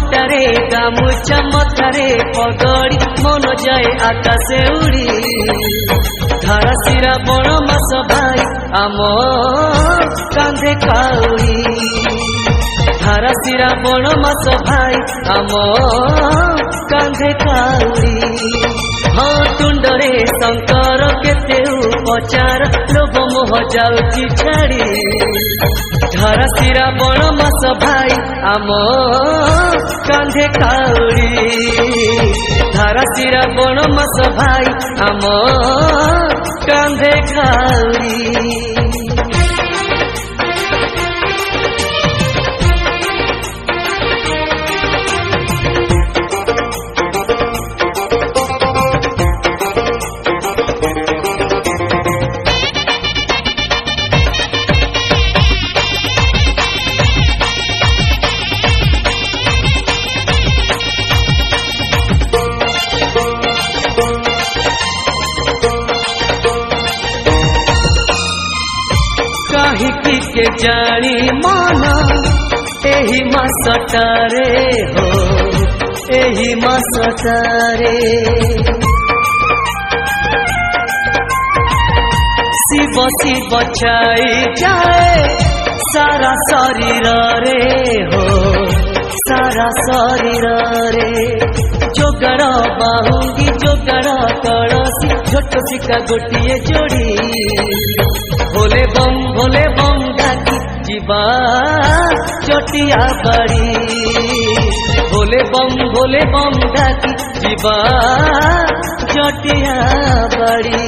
गामुछा मथारे पगड़ी मन जाए आकाशे उड़ी धारा सिरा बण मास भाई आम कांधे काउड़ी धारा सिरा बण मास भाई आम कांधे काउड़ी हाँ तुंडरे शंकर केते उपचार लोभ मोह जाउची छाड़ी धारा सिरा बण मास भाई आम कांधे काउड़ी धारा सिरा बण मास भाई आम कांधे काउड़ी के जानी माना एही मासटारे हो एही मासटारे शिव शिव छाई जाए सारा शरीर रे हो सारा शरीर रे जोगड़ बाहुंगी जोगड़ कड़सी छोट सिक्का गोटिए जोड़ी भोले बम डाकी जीवा चटिया बाड़ी भोले बम डाकी जीवा चटिया बाड़ी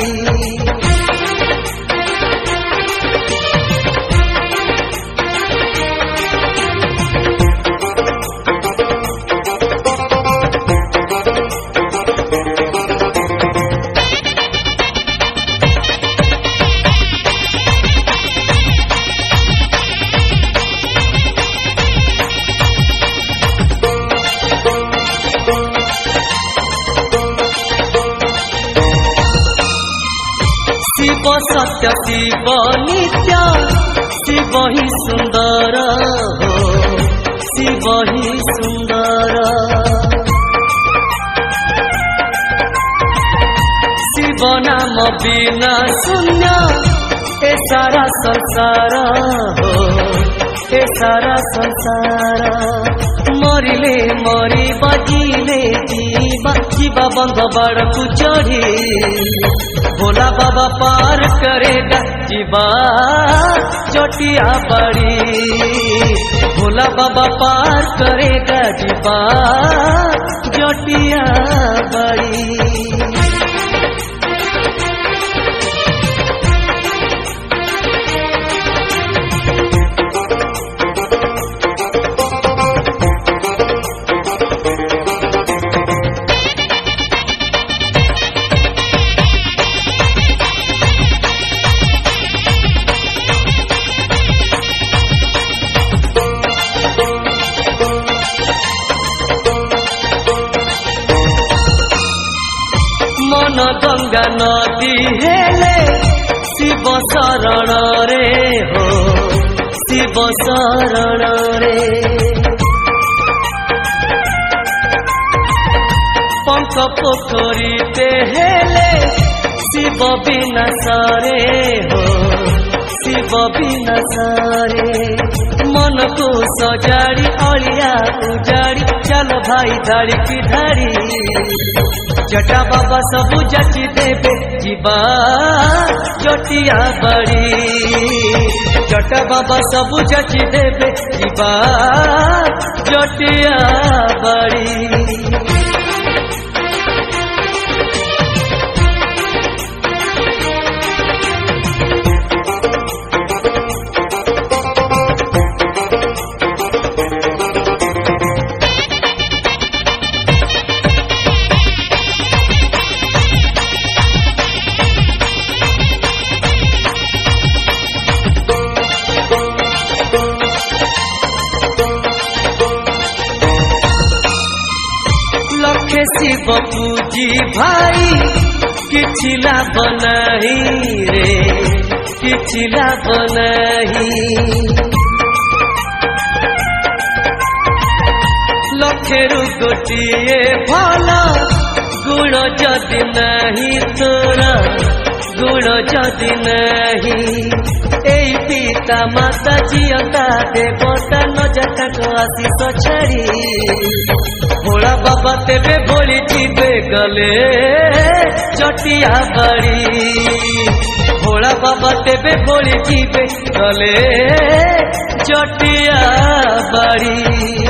शिव सत्य शिव नित्य शिव ही सुंदर हो शिव ही सुंदर शिव नाम बिना शून्य ए सारा संसार हो ए सारा संसार मरिले मरी बजिले जीवा जीवा बंध बड़कू चढ़ी भोला बाबा पार करेगा जीवा चटिया बड़ी भोला बाबा पार करेगा जीवा चटिया बड़ी मन गंगा नदी हेले शिव शरण रे हो शिव शरण रे पंख पोखरी ते हेले शिव विनाश रे हो शिव विनाश रे मन को सजाड़ी अलिया उजाड़ी चल भाई धाड़ी की धाड़ी जटा बाबा सबू जची देवे जीवा चटिया बड़ी जटा बाबा सबू जची देवे जीवा चटिया बड़ी शिव पूजी भाई किछि लाभ नहीं रे किछि लाभ नहीं। लक्षेरु गोटिए भल गुण जदि नहीं तोरा गुण जदि नहीं। एई पिता माता जियता देवता न जाता को आशीष छाड़ी भोला बाबा तेबे भोली जीवे गले चटिया बाड़ी। भोला बाबा तेबे भोली जीवे गले चटिया बाड़ी।